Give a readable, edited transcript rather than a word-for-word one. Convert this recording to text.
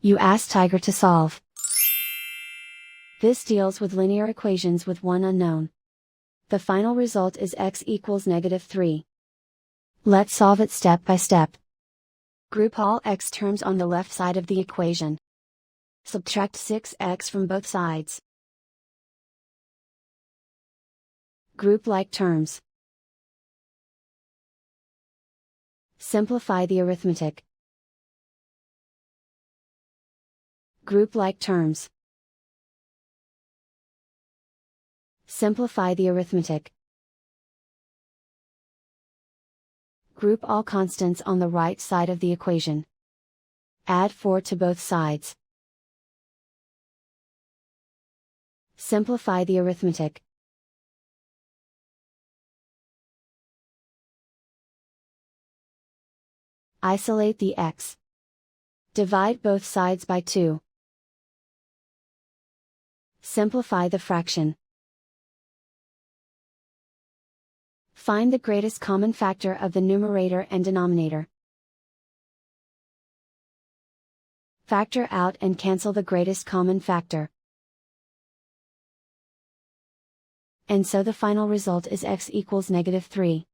You ask Tiger to solve. This deals with linear equations with one unknown. The final result is x equals -3. Let's solve it step by step. Group all x terms on the left side of the equation. Subtract 6x from both sides. Group like terms. Simplify the arithmetic. Group like terms. Simplify the arithmetic. Group all constants on the right side of the equation. Add 4 to both sides. Simplify the arithmetic. Isolate the x. Divide both sides by 2. Simplify the fraction. Find the greatest common factor of the numerator and denominator. Factor out and cancel the greatest common factor. And so the final result is x equals -3.